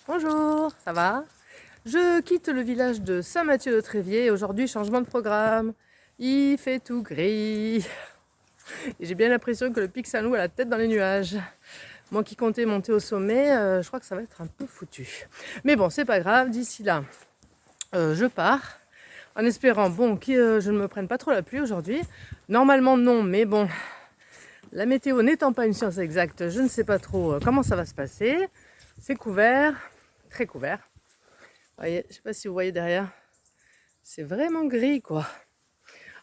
Bonjour, ça va? Je quitte le village de Saint-Mathieu-de-Tréviers et aujourd'hui, changement de programme. Il fait tout gris. Et j'ai bien l'impression que le pic Saint-Loup a la tête dans les nuages. Moi qui comptais monter au sommet, je crois que ça va être un peu foutu. Mais bon, c'est pas grave, d'ici là, je pars. En espérant, bon, que je ne me prenne pas trop la pluie aujourd'hui. Normalement non, mais bon, la météo n'étant pas une science exacte, je ne sais pas trop comment ça va se passer. C'est couvert, très couvert. Voyez, je ne sais pas si vous voyez derrière. C'est vraiment gris, quoi.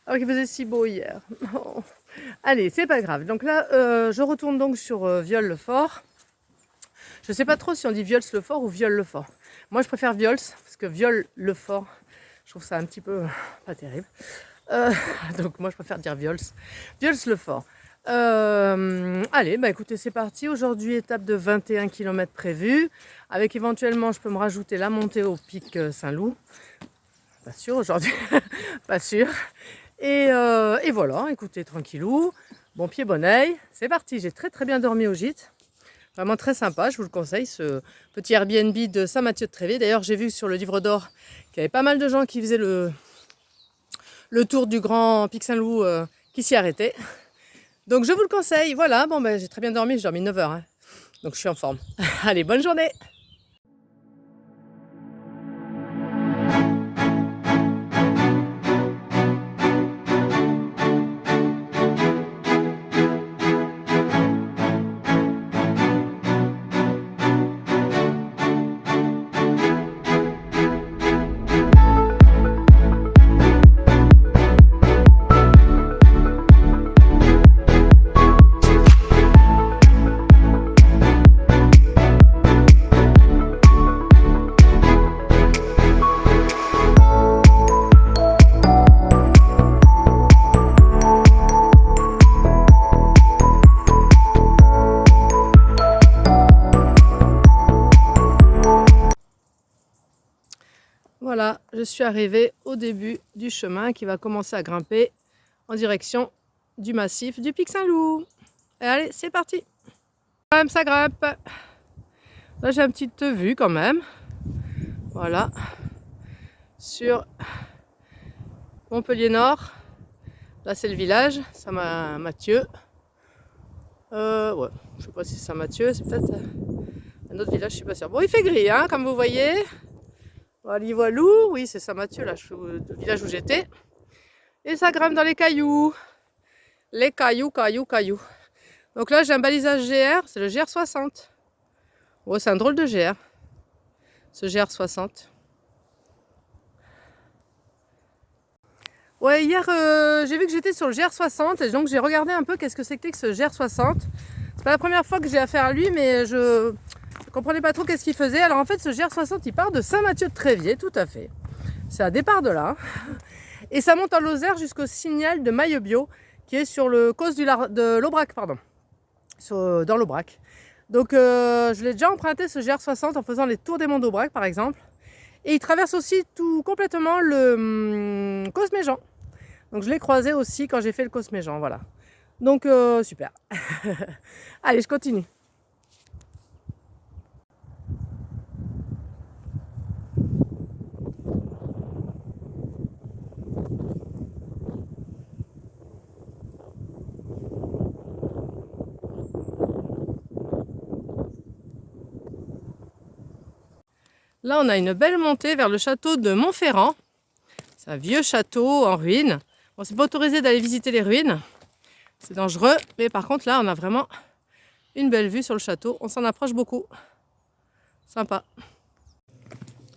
Alors qu'il faisait si beau hier. Oh. Allez, c'est pas grave. Donc là, je retourne donc sur Viol-le-Fort. Je ne sais pas trop si on dit Viols-le-Fort ou Viol-le-Fort. Moi, je préfère Viols, parce que Viol-le-Fort, je trouve ça un petit peu pas terrible. Donc moi, je préfère dire Viols. Viols-le-Fort. Allez, bah écoutez, c'est parti. Aujourd'hui, étape de 21 km prévue. Avec éventuellement, je peux me rajouter la montée au pic Saint-Loup. Pas sûr aujourd'hui, pas sûr. Et voilà, écoutez, tranquillou. Bon pied, bon oeil. C'est parti, j'ai très bien dormi au gîte. Vraiment très sympa, je vous le conseille, ce petit Airbnb de Saint-Mathieu-de-Tréviers. D'ailleurs, j'ai vu sur le livre d'or qu'il y avait pas mal de gens qui faisaient le tour du grand pic Saint-Loup qui s'y arrêtaient. Donc je vous le conseille, voilà. Bon, ben, j'ai très bien dormi, j'ai dormi 9 heures. Hein. Donc je suis en forme. Allez, bonne journée! Voilà, je suis arrivée au début du chemin qui va commencer à grimper en direction du massif du pic Saint-Loup. Et allez, c'est parti! Quand même, ça grimpe. Là, j'ai une petite vue quand même. Voilà. Sur Montpellier Nord. Là, c'est le village, Saint-Mathieu. Ouais, je sais pas si c'est Saint-Mathieu, c'est peut-être un autre village, je suis pas sûre. Bon, il fait gris, hein, comme vous voyez. Voilà, voilou, oui, c'est Saint-Mathieu, là, le village où j'étais. Et ça grimpe dans les cailloux. Les cailloux. Donc là, j'ai un balisage GR, c'est le GR60. Ouais, c'est un drôle de GR, ce GR60. Ouais, hier, j'ai vu que j'étais sur le GR60 et donc j'ai regardé un peu qu'est-ce que c'était que ce GR60. C'est pas la première fois que j'ai affaire à lui, mais je comprenais pas trop qu'est-ce qu'il faisait. Alors en fait, ce GR60, il part de Saint-Mathieu-de-Tréviers, tout à fait. C'est un départ de là. Et ça monte en Lozère jusqu'au signal de Maillebio, qui est sur le causse de l'Aubrac, pardon. Dans l'Aubrac. Donc je l'ai déjà emprunté ce GR60 en faisant les tours des monts d'Aubrac par exemple. Et il traverse aussi tout complètement le Cosméjean. Donc je l'ai croisé aussi quand j'ai fait le Cosméjean, voilà. Donc super. Allez, je continue. Là, on a une belle montée vers le château de Montferrand. C'est un vieux château en ruine. Bon, c'est pas autorisé d'aller visiter les ruines. C'est dangereux. Mais par contre, là, on a vraiment une belle vue sur le château. On s'en approche beaucoup. Sympa.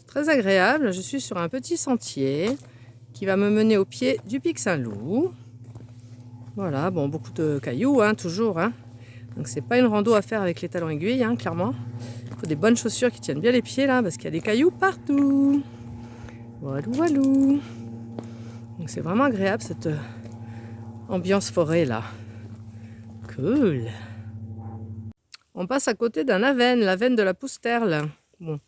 Très agréable. Je suis sur un petit sentier qui va me mener au pied du pic Saint-Loup. Voilà, bon, beaucoup de cailloux, hein, toujours. Hein. Donc c'est pas une rando à faire avec les talons aiguilles, hein, clairement. Il faut des bonnes chaussures qui tiennent bien les pieds là, parce qu'il y a des cailloux partout. Voilou. Donc c'est vraiment agréable cette ambiance forêt là. Cool. On passe à côté d'un avenne, l'avenne de la Pousterle. Bon,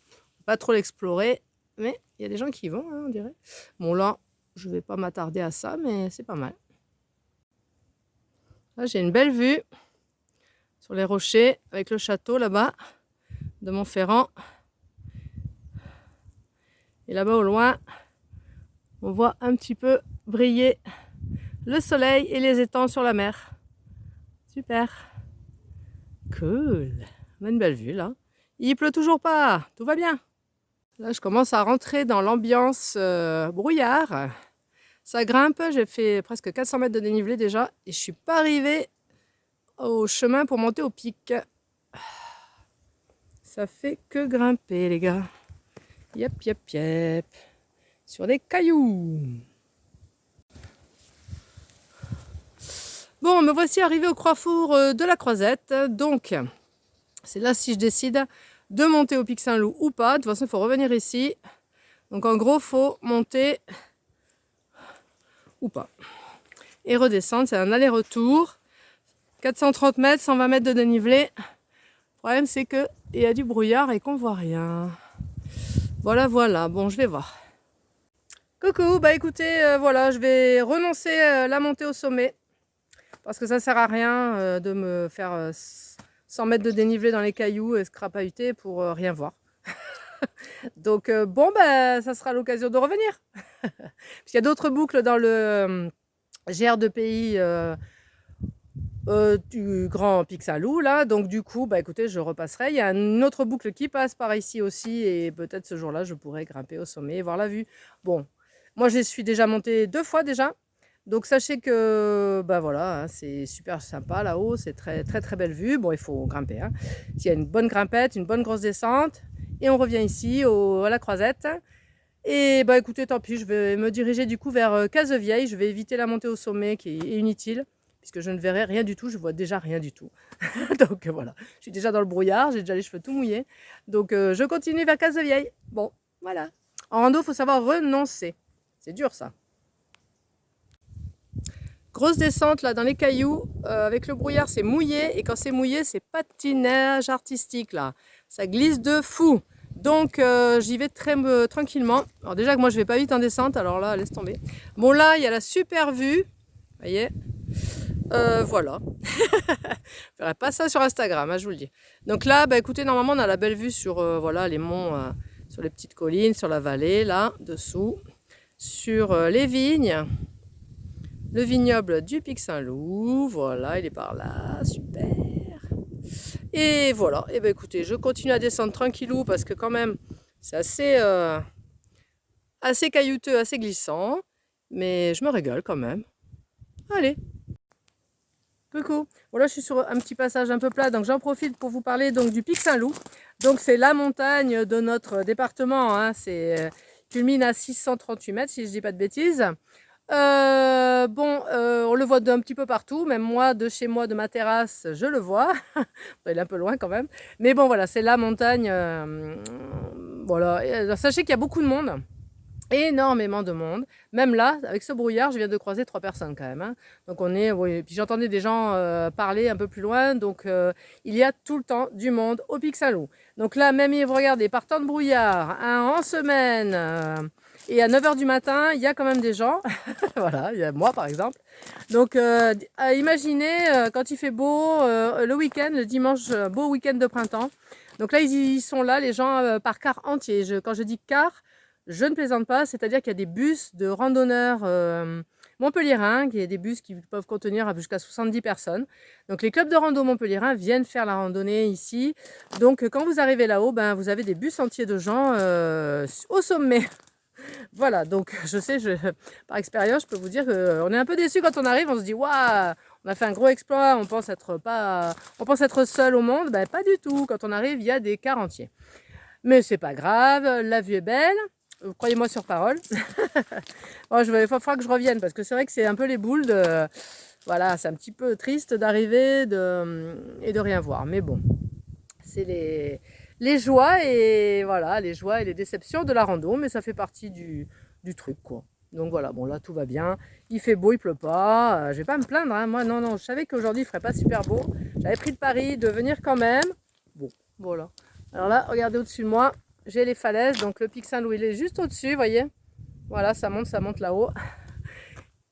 pas trop l'explorer, mais il y a des gens qui y vont, hein, on dirait. Bon là, je vais pas m'attarder à ça, mais c'est pas mal. Là, j'ai une belle vue sur les rochers avec le château là-bas de Montferrand. Et là-bas au loin, on voit un petit peu briller le soleil et les étangs sur la mer. Super. Cool. On a une belle vue là. Il pleut toujours pas, tout va bien. Là, je commence à rentrer dans l'ambiance brouillard. Ça grimpe, j'ai fait presque 400 mètres de dénivelé déjà et je suis pas arrivée au chemin pour monter au pic. Ça fait que grimper les gars. Yep, yep, yep. Sur des cailloux. Bon, me voici arrivé au Carrefour de la Croisette. Donc, c'est là si je décide de monter au Pic Saint-Loup ou pas. De toute façon, il faut revenir ici. Donc, en gros, il faut monter ou pas. Et redescendre, c'est un aller-retour. 430 mètres, 120 mètres de dénivelé. Le problème, c'est qu'il y a du brouillard et qu'on voit rien. Voilà, voilà. Bon, je vais voir. Coucou, bah écoutez, voilà, je vais renoncer la montée au sommet. Parce que ça sert à rien de me faire 100 mètres de dénivelé dans les cailloux et se crapahuter pour rien voir. Donc bon, bah, ça sera l'occasion de revenir. Parce qu'il y a d'autres boucles dans le GR2PI du Grand Pic Saint-Loup là, donc du coup, bah écoutez, je repasserai. Il y a une autre boucle qui passe par ici aussi et peut-être ce jour-là, je pourrai grimper au sommet et voir la vue. Bon, moi je suis déjà montée 2 fois déjà. Donc sachez que bah voilà, hein, c'est super sympa là-haut, c'est très très très belle vue. Bon, il faut grimper. Hein. Il y a une bonne grimpette, une bonne grosse descente, et on revient ici à la Croisette. Et bah écoutez, tant pis, je vais me diriger du coup vers Cazevieille. Je vais éviter la montée au sommet qui est inutile, puisque je ne verrai rien du tout, je vois déjà rien du tout. Donc voilà, je suis déjà dans le brouillard, j'ai déjà les cheveux tout mouillés. Donc je continue vers Cazevieille. Bon, voilà. En rando, il faut savoir renoncer. C'est dur ça. Grosse descente là dans les cailloux, avec le brouillard c'est mouillé et quand c'est mouillé c'est patinage artistique là, ça glisse de fou. Donc j'y vais très tranquillement. Alors déjà que moi je vais pas vite en descente, alors là laisse tomber. Bon là il y a la super vue, vous voyez, voilà. Je ferai pas ça sur Instagram, hein, je vous le dis. Donc là bah écoutez, normalement on a la belle vue sur voilà les monts, sur les petites collines, sur la vallée là dessous, sur les vignes. Le vignoble du Pic Saint-Loup, voilà, il est par là, super. Et voilà, et ben écoutez, je continue à descendre tranquillou parce que quand même, c'est assez caillouteux, assez glissant, mais je me régale quand même. Allez, coucou. Voilà, je suis sur un petit passage un peu plat, donc j'en profite pour vous parler donc du Pic Saint-Loup. Donc c'est la montagne de notre département, hein, c'est culmine à 638 mètres si je dis pas de bêtises. On le voit d'un petit peu partout, même moi, de chez moi, de ma terrasse, je le vois. Il est un peu loin quand même. Mais bon, voilà, c'est la montagne. Voilà. Et, sachez qu'il y a beaucoup de monde. Énormément de monde. Même là, avec ce brouillard, je viens de croiser 3 personnes quand même. Hein. Donc on est, oui, puis j'entendais des gens parler un peu plus loin. Donc il y a tout le temps du monde au Pic Saint-Loup. Donc là, même vous regardez, par temps de brouillard, hein, en semaine, et à 9 h du matin, il y a quand même des gens. Voilà, il y a moi par exemple. Donc imaginez quand il fait beau, le week-end, le dimanche, beau week-end de printemps. Donc là, ils sont là, les gens par car entier. Quand je dis car, je ne plaisante pas, c'est-à-dire qu'il y a des bus de randonneurs montpelliérains, il y a des bus qui peuvent contenir jusqu'à 70 personnes. Donc les clubs de rando montpelliérains viennent faire la randonnée ici. Donc quand vous arrivez là-haut, ben, vous avez des bus entiers de gens au sommet. Voilà, donc je sais, par expérience, je peux vous dire qu'on est un peu déçu quand on arrive, on se dit waouh, on a fait un gros exploit, on pense être seul au monde. Ben, pas du tout, quand on arrive, il y a des cars entiers. Mais c'est pas grave, la vue est belle. Croyez-moi sur parole. Bon, il va falloir que je revienne parce que c'est vrai que c'est un peu les boules de. Voilà, c'est un petit peu triste d'arriver et de rien voir. Mais bon, c'est les joies et voilà, les joies et les déceptions de la rando, mais ça fait partie du truc quoi. Donc voilà, bon là tout va bien. Il fait beau, il pleut pas. Je vais pas me plaindre. Hein. Moi non, je savais qu'aujourd'hui il ferait pas super beau. J'avais pris le pari de venir quand même. Bon, voilà. Alors là, regardez au-dessus de moi. J'ai les falaises, donc le Pic Saint-Loup, il est juste au-dessus, vous voyez. Voilà, ça monte là-haut.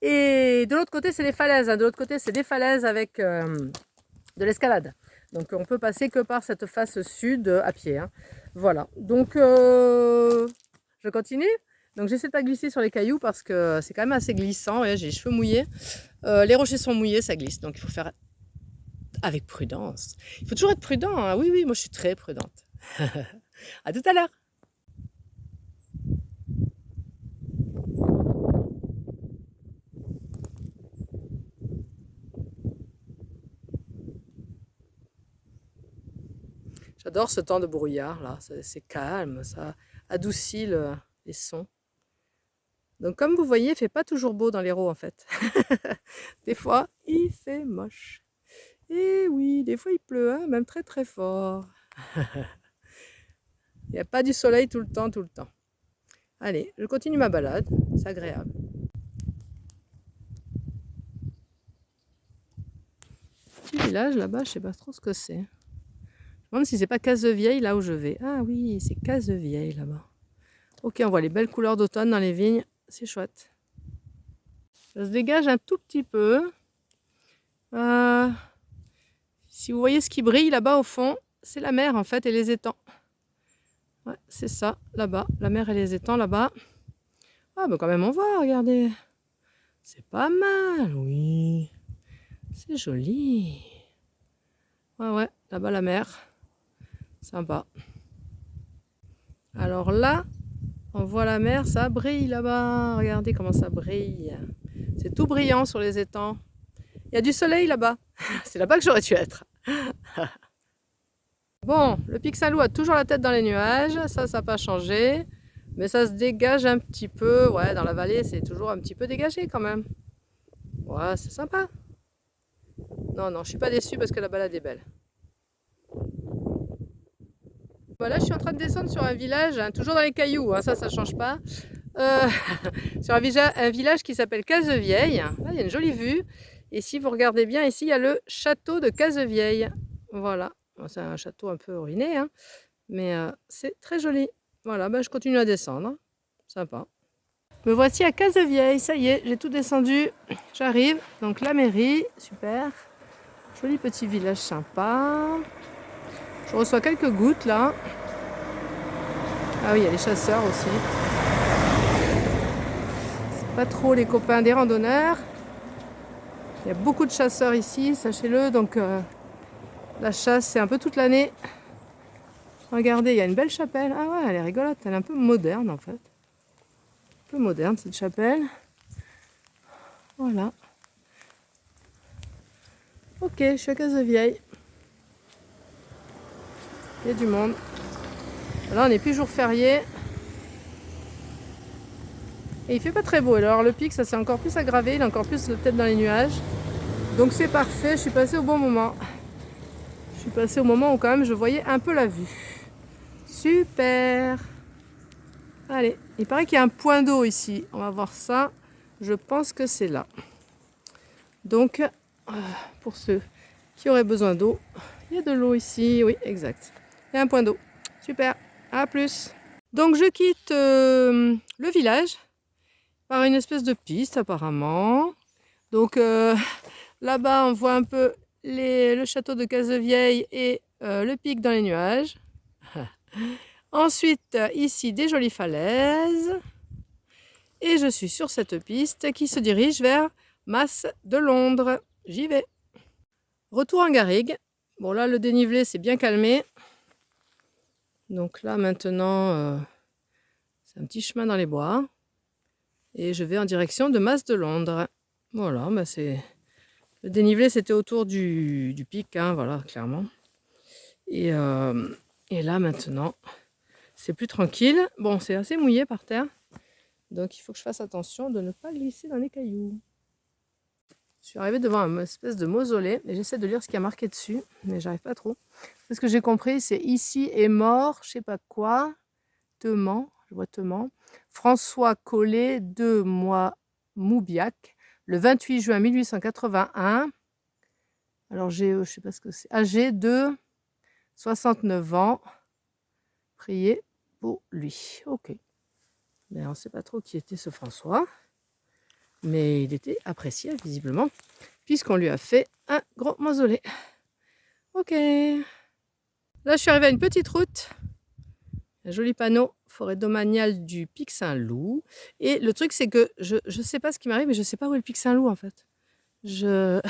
Et de l'autre côté, c'est les falaises. Hein. De l'autre côté, c'est des falaises avec de l'escalade. Donc on peut passer que par cette face sud à pied. Hein. Voilà. Donc Je continue. Donc j'essaie de pas glisser sur les cailloux parce que c'est quand même assez glissant. J'ai les cheveux mouillés. Les rochers sont mouillés, ça glisse. Donc il faut faire avec prudence. Il faut toujours être prudent, hein. Oui, oui, moi je suis très prudente. À tout à l'heure. J'adore ce temps de brouillard là, c'est calme, ça adoucit les sons. Donc comme vous voyez, il ne fait pas toujours beau dans l'Hérault en fait. Des fois, il fait moche. Et oui, des fois il pleut, hein, même très très fort. Il n'y a pas du soleil tout le temps, tout le temps. Allez, je continue ma balade, c'est agréable. Petit village là-bas, je ne sais pas trop ce que c'est. Je me demande si c'est pas Cazevieille là où je vais. Ah oui, c'est Cazevieille là-bas. Ok, on voit les belles couleurs d'automne dans les vignes, c'est chouette. Ça se dégage un tout petit peu. Si vous voyez ce qui brille là-bas au fond, c'est la mer en fait et les étangs. Ouais, c'est ça, là-bas, la mer et les étangs là-bas. Ah, bah quand même on voit, regardez. C'est pas mal, oui. C'est joli. Ouais, là-bas la mer. Sympa. Alors là, on voit la mer, ça brille là-bas. Regardez comment ça brille. C'est tout brillant sur les étangs. Il y a du soleil là-bas. C'est là-bas que j'aurais dû être. Bon, le Pic Saint-Loup a toujours la tête dans les nuages. Ça n'a pas changé. Mais ça se dégage un petit peu. Ouais, dans la vallée, c'est toujours un petit peu dégagé quand même. Ouais, c'est sympa. Non, je suis pas déçue parce que la balade est belle. Voilà, je suis en train de descendre sur un village, hein, toujours dans les cailloux, hein, ça change pas. Sur un village qui s'appelle Cazevieille. Là, il y a une jolie vue. Et si vous regardez bien, ici, il y a le château de Cazevieille. Voilà, c'est un château un peu ruiné, hein, mais c'est très joli. Voilà, je continue à descendre. Hein. Sympa. Me voici à Cazevieille, ça y est, j'ai tout descendu. J'arrive, donc la mairie, super. Joli petit village sympa. Je reçois quelques gouttes là. Ah oui, il y a les chasseurs aussi. C'est pas trop les copains des randonneurs. Il y a beaucoup de chasseurs ici, sachez-le. Donc la chasse, c'est un peu toute l'année. Regardez, il y a une belle chapelle. Ah ouais, elle est rigolote. Elle est un peu moderne en fait. Un peu moderne cette chapelle. Voilà. Ok, je suis à Cazevieille. Il y a du monde. Là, on n'est plus jour férié. Et il fait pas très beau. Alors le pic, ça s'est encore plus aggravé. Il a encore plus la tête dans les nuages. Donc c'est parfait. Je suis passée au bon moment. Je suis passée au moment où quand même je voyais un peu la vue. Super. Allez, il paraît qu'il y a un point d'eau ici. On va voir ça. Je pense que c'est là. Donc, pour ceux qui auraient besoin d'eau, il y a de l'eau ici. Oui, exact. Il y a un point d'eau. Super. À plus. Donc, je quitte le village par une espèce de piste apparemment. Donc, là-bas, on voit un peu le château de Cazevieille et le pic dans les nuages. Ensuite, ici, des jolies falaises. Et je suis sur cette piste qui se dirige vers Mas de Londres. J'y vais. Retour en garrigue. Bon, là, le dénivelé s'est bien calmé. Donc là, maintenant, c'est un petit chemin dans les bois. Et je vais en direction de Mas de Londres. Voilà, c'est... Le dénivelé, c'était autour du pic, hein, voilà, clairement. Et là, maintenant, c'est plus tranquille. Bon, c'est assez mouillé par terre. Donc, il faut que je fasse attention de ne pas glisser dans les cailloux. Je suis arrivée devant une espèce de mausolée et j'essaie de lire ce qu'il y a marqué dessus, mais j'arrive pas trop. Ce que j'ai compris, c'est ici est mort, je sais pas quoi, Teman, je vois Teman, François Collet de Moubiac, le 28 juin 1881. Alors, je sais pas ce que c'est, âgé de 69 ans. Priez pour lui. Ok. Mais on ne sait pas trop qui était ce François. Mais il était apprécié, visiblement, puisqu'on lui a fait un gros mausolée. Ok. Là, je suis arrivée à une petite route. Un joli panneau forêt domaniale du Pic Saint-Loup. Et le truc, c'est que je sais pas ce qui m'arrive, mais je sais pas où est le Pic Saint-Loup en fait. Je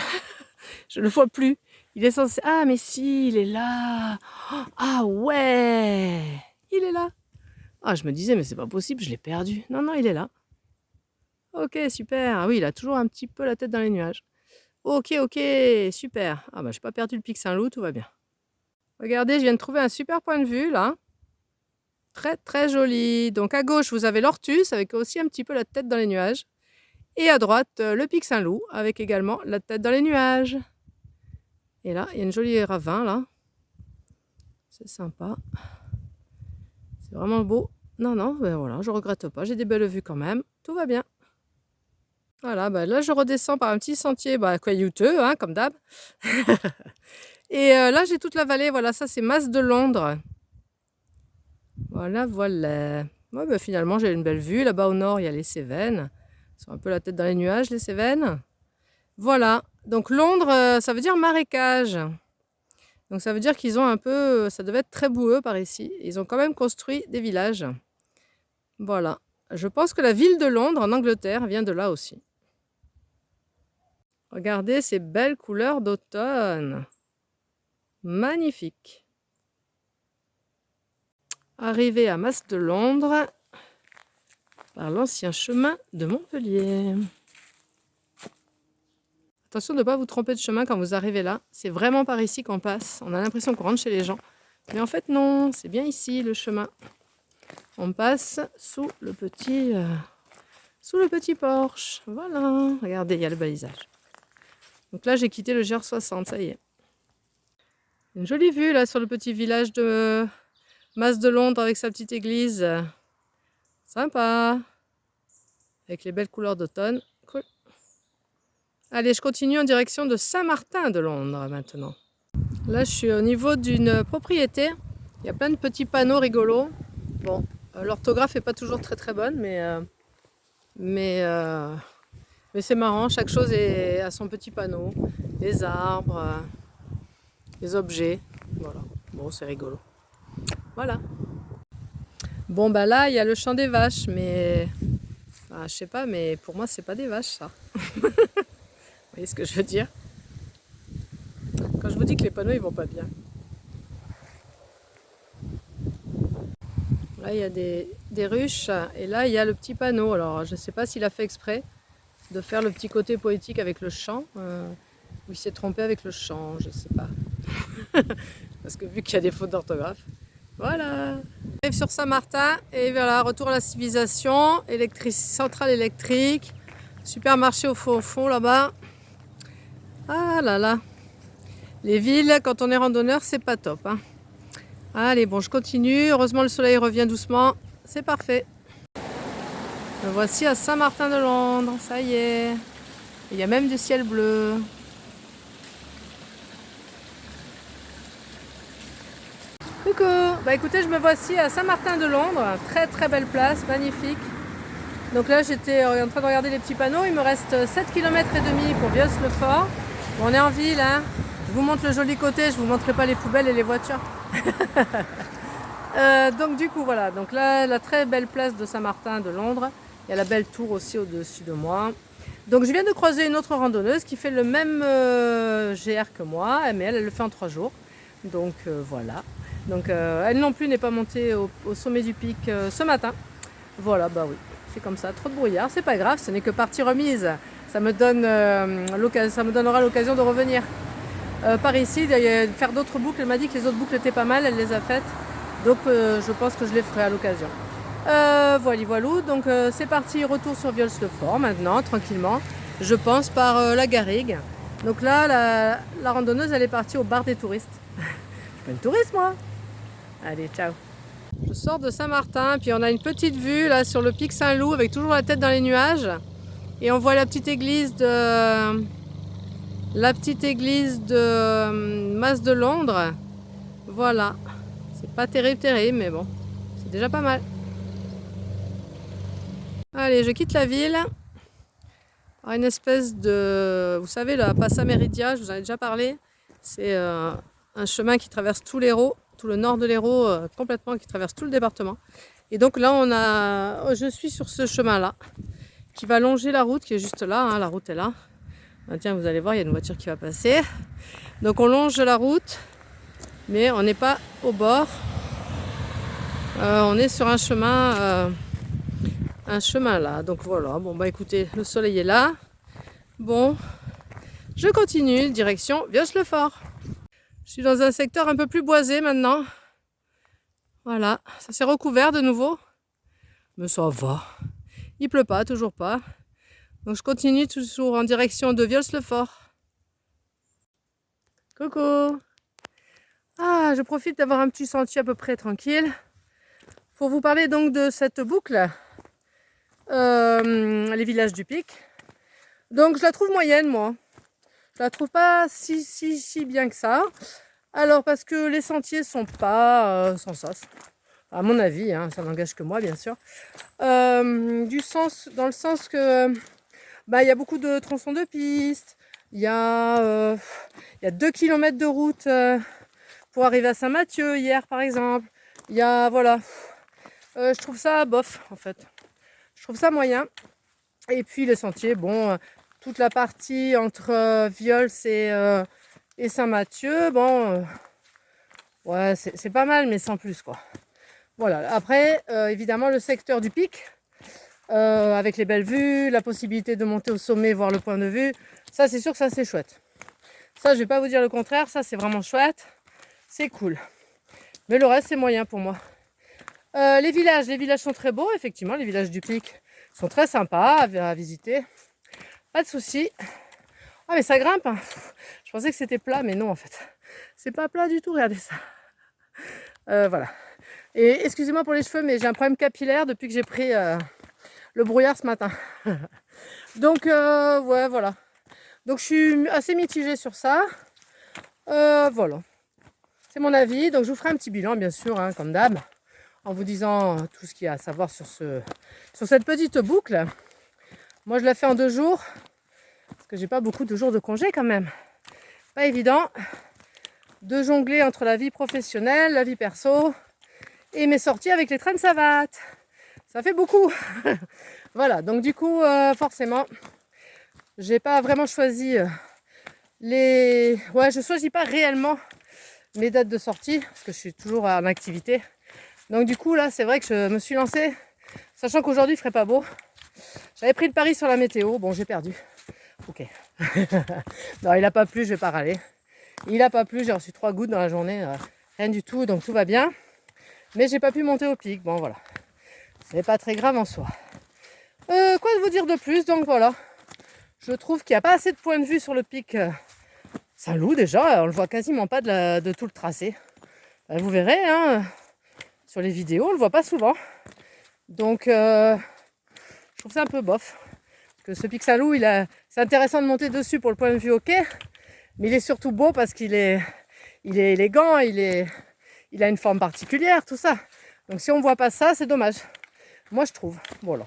je le vois plus. Il est censé... Ah mais si, il est là. Oh, ah ouais, il est là. Ah, je me disais, mais c'est pas possible, je l'ai perdu. Non, non, il est là. Ok, super. Ah oui, il a toujours un petit peu la tête dans les nuages. Ok, ok, super. Ah bah, j'ai pas perdu le Pic Saint-Loup, tout va bien. Regardez, je viens de trouver un super point de vue, là. Très, très joli. Donc, à gauche, vous avez l'Ortus, avec aussi un petit peu la tête dans les nuages. Et à droite, le Pic Saint-Loup, avec également la tête dans les nuages. Et là, il y a une jolie ravin, là. C'est sympa. C'est vraiment beau. Non, non, ben voilà, je regrette pas. J'ai des belles vues quand même. Tout va bien. Voilà, bah là, je redescends par un petit sentier caillouteux, hein, comme d'hab. Et là, j'ai toute la vallée. Voilà, ça, c'est Mas de Londres. Voilà, voilà. Ouais, bah, finalement, j'ai une belle vue. Là-bas au nord, il y a les Cévennes. Ils sont un peu la tête dans les nuages, les Cévennes. Voilà. Donc, Londres, ça veut dire marécage. Donc, ça veut dire qu'ils ont un peu... Ça devait être très boueux par ici. Ils ont quand même construit des villages. Voilà. Je pense que la ville de Londres, en Angleterre, vient de là aussi. Regardez ces belles couleurs d'automne. Magnifique. Arrivé à Mas de Londres par l'ancien chemin de Montpellier. Attention de ne pas vous tromper de chemin quand vous arrivez là. C'est vraiment par ici qu'on passe. On a l'impression qu'on rentre chez les gens. Mais en fait non, c'est bien ici le chemin. On passe sous le petit porche. Voilà. Regardez, il y a le balisage. Donc là, j'ai quitté le GR60, ça y est. Une jolie vue là sur le petit village de Mas de Londres avec sa petite église. Sympa. Avec les belles couleurs d'automne. Cool. Allez, je continue en direction de Saint-Martin de Londres maintenant. Là, je suis au niveau d'une propriété. Il y a plein de petits panneaux rigolos. Bon, l'orthographe n'est pas toujours très très bonne, mais c'est marrant. Chaque chose a son petit panneau. Les arbres, les objets. Voilà. Bon, c'est rigolo. Voilà. Bon, bah là, il y a le champ des vaches, mais... je sais pas, mais pour moi, c'est pas des vaches, ça. Vous voyez ce que je veux dire? Quand je vous dis que les panneaux, ils vont pas bien. Là, il y a des ruches, et là, il y a le petit panneau. Alors, je sais pas s'il a fait exprès de faire le petit côté poétique avec le champ, ou il s'est trompé avec le champ, je sais pas. Parce que vu qu'il y a des fautes d'orthographe. Voilà. On arrive sur Saint-Martin et voilà, retour à la civilisation, centrale électrique, supermarché au fond là-bas. Ah là là. Les villes, quand on est randonneur, c'est pas top. Hein. Allez, bon, je continue. Heureusement, le soleil revient doucement. C'est parfait. Me voici à Saint-Martin de Londres. Ça y est. Il y a même du ciel bleu. Coucou, bah écoutez, je me voici à Saint-Martin de Londres, très très belle place, magnifique. Donc là j'étais en train de regarder les petits panneaux, il me reste 7,5 km pour Vios-le-Fort. Bon, on est en ville, hein. Je vous montre le joli côté, je vous montrerai pas les poubelles et les voitures. Donc du coup voilà, donc là la très belle place de Saint-Martin de Londres, il y a la belle tour aussi au-dessus de moi. Donc je viens de croiser une autre randonneuse qui fait le même GR que moi, mais elle le fait en 3 jours. Donc voilà. Donc elle non plus n'est pas montée au sommet du pic ce matin. Voilà, bah oui, c'est comme ça, trop de brouillard, c'est pas grave, ce n'est que partie remise. Ça me donnera l'occasion de revenir par ici, faire d'autres boucles. Elle m'a dit que les autres boucles étaient pas mal, elle les a faites. Donc je pense que je les ferai à l'occasion. Voilà, donc c'est parti, retour sur Vios-le-Fort maintenant, tranquillement. Je pense par la Garrigue. Donc là, la randonneuse, elle est partie au bar des touristes. Je suis pas une touriste, moi. Allez, ciao. Je sors de Saint-Martin, puis on a une petite vue là sur le pic Saint-Loup avec toujours la tête dans les nuages. Et on voit la petite église de Mas de Londres. Voilà. C'est pas terrible, mais bon, c'est déjà pas mal. Allez, je quitte la ville. Par une espèce de... Vous savez, la Passa Meridia, je vous en ai déjà parlé. C'est un chemin qui traverse tout l'Hérault, tout le nord de l'Hérault complètement, qui traverse tout le département. Et donc là, je suis sur ce chemin-là qui va longer la route qui est juste là. Hein, la route est là. Ah, tiens, vous allez voir, il y a une voiture qui va passer. Donc on longe la route, mais on n'est pas au bord. On est sur un chemin là. Donc voilà, bon bah écoutez, le soleil est là. Bon, je continue, direction Vios-le-Fort. Je suis dans un secteur un peu plus boisé maintenant. Voilà, ça s'est recouvert de nouveau. Mais ça va. Il pleut pas, toujours pas. Donc je continue toujours en direction de Vios-le-Fort. Coucou! Ah, je profite d'avoir un petit sentier à peu près tranquille pour vous parler donc de cette boucle, les villages du Pic. Donc je la trouve moyenne, moi. Je la trouve pas si bien que ça. Alors parce que les sentiers sont pas sans sas, à mon avis, hein, ça n'engage que moi bien sûr. Dans le sens que il y a beaucoup de tronçons de pistes, il y a 2 km de route pour arriver à Saint-Mathieu hier par exemple. Il y a voilà, je trouve ça bof en fait. Je trouve ça moyen. Et puis les sentiers, bon, toute la partie entre Viols et Saint-Mathieu, bon, ouais, c'est pas mal, mais sans plus quoi. Voilà. Après, évidemment, le secteur du Pic, avec les belles vues, la possibilité de monter au sommet, voir le point de vue, ça c'est sûr que ça c'est chouette. Ça, je vais pas vous dire le contraire, ça c'est vraiment chouette, c'est cool. Mais le reste c'est moyen pour moi. Les villages sont très beaux, effectivement, les villages du Pic sont très sympas à visiter. Pas de soucis. Ah mais ça grimpe, hein. Je pensais que c'était plat, mais non en fait. C'est pas plat du tout, regardez ça. Voilà. Et excusez-moi pour les cheveux, mais j'ai un problème capillaire depuis que j'ai pris le brouillard ce matin. Donc ouais, voilà. Donc je suis assez mitigée sur ça. Voilà. C'est mon avis. Donc je vous ferai un petit bilan, bien sûr, hein, comme d'hab, en vous disant tout ce qu'il y a à savoir sur cette petite boucle. Moi, je la fais en 2 jours, parce que j'ai pas beaucoup de jours de congé quand même. Pas évident de jongler entre la vie professionnelle, la vie perso et mes sorties avec les trains de savate. Ça fait beaucoup. Voilà, donc du coup, forcément, j'ai pas vraiment choisi Ouais, je choisis pas réellement mes dates de sortie, parce que je suis toujours en activité. Donc du coup, là, c'est vrai que je me suis lancée, sachant qu'aujourd'hui, il ferait pas beau. J'avais pris le pari sur la météo, bon j'ai perdu. Ok. Non, il n'a pas plu, je vais pas râler. Il n'a pas plu, j'ai reçu 3 gouttes dans la journée, rien du tout, donc tout va bien. Mais j'ai pas pu monter au Pic, bon voilà. C'est pas très grave en soi. Quoi vous dire de plus, donc voilà. Je trouve qu'il n'y a pas assez de points de vue sur le Pic Saint-Loup déjà, on le voit quasiment pas de tout le tracé. Vous verrez, hein, sur les vidéos, on le voit pas souvent. Donc je trouve ça un peu bof. Parce que ce Pic Saint-Loup, c'est intéressant de monter dessus pour le point de vue ok, mais il est surtout beau parce qu'il est élégant, il a une forme particulière, tout ça. Donc si on ne voit pas ça, c'est dommage. Moi je trouve. Voilà.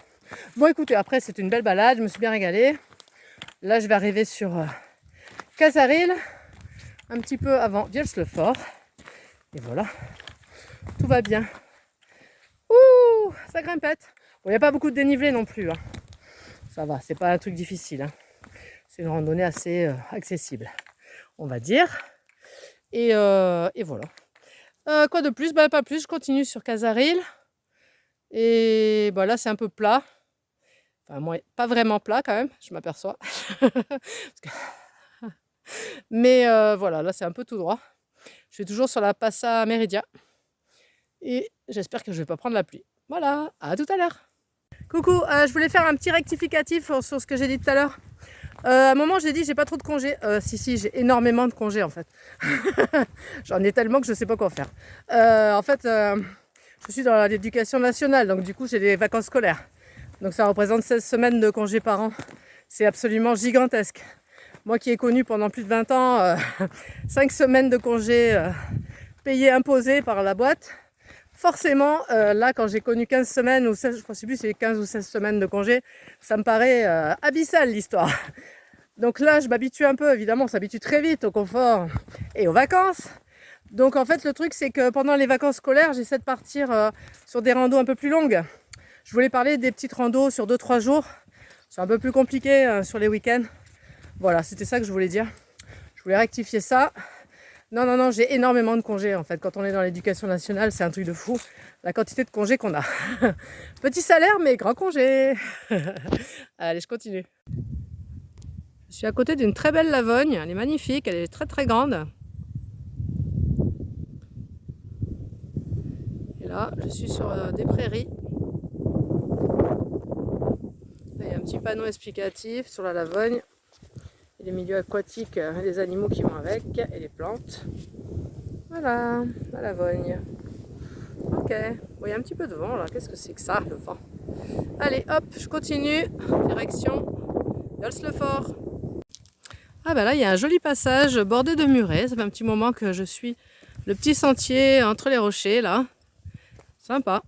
Bon écoutez, après c'est une belle balade, je me suis bien régalée. Là je vais arriver sur Casaril, un petit peu avant Vios-le-Fort. Et voilà, tout va bien. Ouh, ça grimpette. Bon, il n'y a pas beaucoup de dénivelé non plus. Hein. Ça va, c'est pas un truc difficile. Hein. C'est une randonnée assez accessible, on va dire. Et voilà. Quoi de plus? Pas plus, je continue sur Casaril. Et là, c'est un peu plat. Enfin, moi, pas vraiment plat quand même, je m'aperçois. Mais voilà, là, c'est un peu tout droit. Je suis toujours sur la Passa Meridia. Et j'espère que je ne vais pas prendre la pluie. Voilà, à tout à l'heure. Coucou, je voulais faire un petit rectificatif sur ce que j'ai dit tout à l'heure. À un moment, j'ai dit j'ai pas trop de congés. Si, j'ai énormément de congés en fait. J'en ai tellement que je sais pas quoi faire. En fait, je suis dans l'éducation nationale, donc du coup, j'ai des vacances scolaires. Donc ça représente 16 semaines de congés par an. C'est absolument gigantesque. Moi qui ai connu pendant plus de 20 ans 5 semaines de congés payés, imposés par la boîte. Forcément, là, quand j'ai connu 15 semaines ou 16, je ne sais plus si c'est 15 ou 16 semaines de congé, ça me paraît abyssal l'histoire. Donc là, je m'habitue un peu, évidemment, on s'habitue très vite au confort et aux vacances. Donc en fait le truc c'est que pendant les vacances scolaires j'essaie de partir sur des randos un peu plus longues. Je voulais parler des petites randos sur 2-3 jours. C'est un peu plus compliqué sur les week-ends. Voilà, c'était ça que je voulais dire. Je voulais rectifier ça. Non, j'ai énormément de congés en fait. Quand on est dans l'éducation nationale, c'est un truc de fou. La quantité de congés qu'on a. Petit salaire, mais grand congé. Allez, je continue. Je suis à côté d'une très belle lavogne. Elle est magnifique, elle est très très grande. Et là, je suis sur des prairies. Là, il y a un petit panneau explicatif sur la lavogne. Et les milieux aquatiques, les animaux qui vont avec, et les plantes. Voilà, la lavogne. Ok, bon, il y a un petit peu de vent là, qu'est-ce que c'est que ça, le vent? Allez, hop, je continue, direction Violls-le-Fort. Ah bah là, il y a un joli passage bordé de murets, ça fait un petit moment que je suis le petit sentier entre les rochers là. Sympa.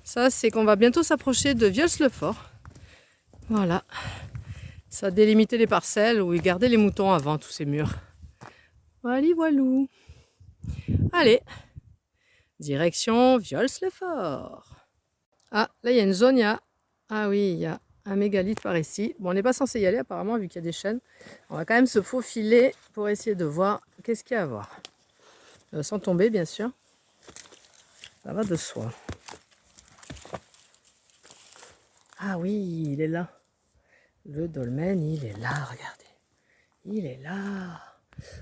Ça, c'est qu'on va bientôt s'approcher de Violls-le-Fort. Voilà. Ça a délimité les parcelles où ils gardaient les moutons avant, tous ces murs. Voilà, voilou. Allez, direction Violls-le-Fort. Ah, là il y a une zone, ah oui, il y a un mégalithe par ici. Bon, on n'est pas censé y aller apparemment vu qu'il y a des chênes. On va quand même se faufiler pour essayer de voir qu'est-ce qu'il y a à voir. Sans tomber bien sûr. Ça va de soi. Ah oui, il est là. Le dolmen, il est là, regardez. Il est là.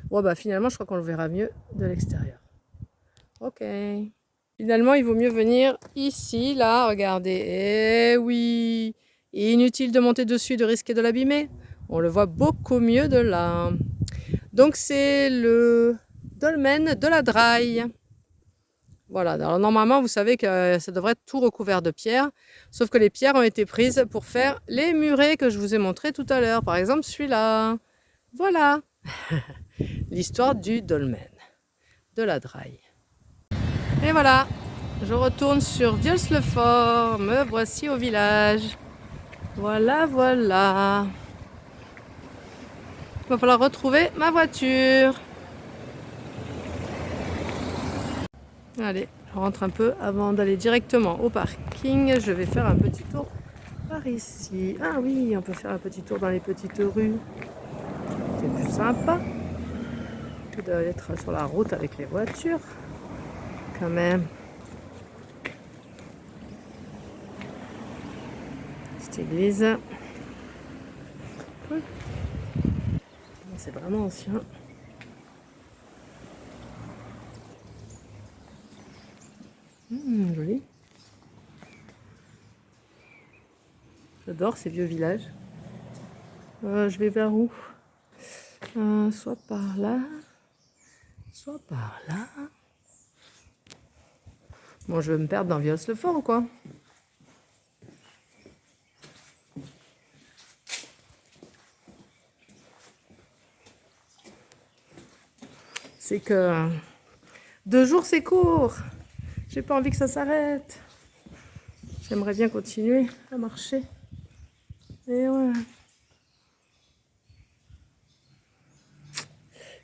Bon bah finalement, je crois qu'on le verra mieux de l'extérieur. Ok. Finalement, il vaut mieux venir ici, là, regardez. Eh oui. Inutile de monter dessus et de risquer de l'abîmer. On le voit beaucoup mieux de là. Donc c'est le dolmen de la Draille. Voilà, alors normalement vous savez que ça devrait être tout recouvert de pierres, sauf que les pierres ont été prises pour faire les murets que je vous ai montré tout à l'heure, par exemple celui-là. Voilà, l'histoire du dolmen de la Draille. Et voilà, je retourne sur Violls-le-Fort, me voici au village. Voilà, voilà. Il va falloir retrouver ma voiture. Allez, je rentre un peu avant d'aller directement au parking. Je vais faire un petit tour par ici. Ah oui, on peut faire un petit tour dans les petites rues. C'est plus sympa que d'être sur la route avec les voitures. Quand même. Petite église. C'est vraiment ancien. Joli. J'adore ces vieux villages. Je vais vers où? Soit par là, soit par là. Bon, je vais me perdre dans Violls-le-Fort ou quoi? C'est que 2 jours c'est court. J'ai pas envie que ça s'arrête. J'aimerais bien continuer à marcher. Et ouais.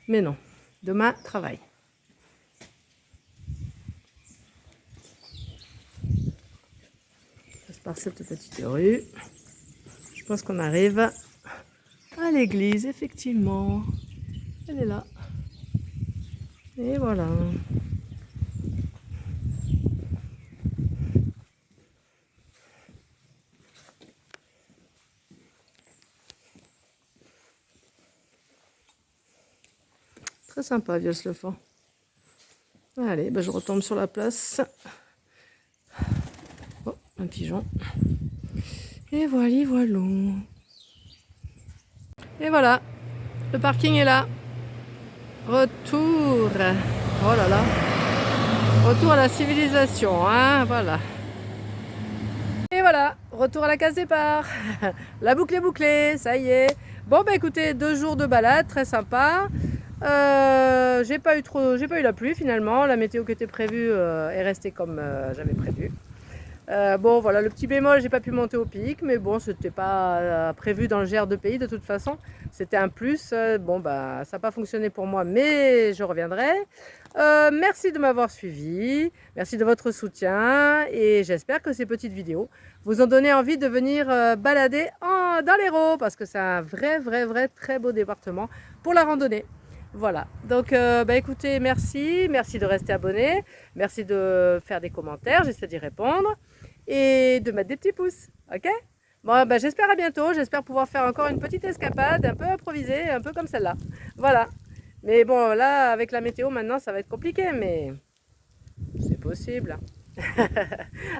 Mais non, demain, travail. Je passe par cette petite rue. Je pense qu'on arrive à l'église, effectivement. Elle est là. Et voilà. Très sympa, Violls-le-Fort. Allez, ben je retombe sur la place. Oh, un pigeon. Et voilà, voilà. Et voilà, le parking est là. Retour. Oh là là. Retour à la civilisation, hein, voilà. Et voilà, retour à la case départ. La boucle est bouclée, ça y est. Bon, bah écoutez, 2 jours de balade, très sympa. J'ai pas eu la pluie finalement. La météo qui était prévue est restée comme j'avais prévu. Bon, voilà, le petit bémol, j'ai pas pu monter au pic, mais bon, c'était pas prévu dans le GR de pays de toute façon. C'était un plus. Bon, bah, ça n'a pas fonctionné pour moi, mais je reviendrai. Merci de m'avoir suivi, merci de votre soutien, et j'espère que ces petites vidéos vous ont donné envie de venir balader dans l'Hérault, parce que c'est un vrai très beau département pour la randonnée. Voilà, donc bah écoutez, merci de rester abonné, merci de faire des commentaires, j'essaie d'y répondre et de mettre des petits pouces, ok? Bon, bah j'espère à bientôt, j'espère pouvoir faire encore une petite escapade un peu improvisée, un peu comme celle-là. Voilà, mais bon là avec la météo maintenant ça va être compliqué, mais c'est possible.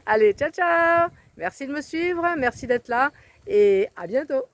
Allez, ciao ciao, merci de me suivre, merci d'être là et à bientôt.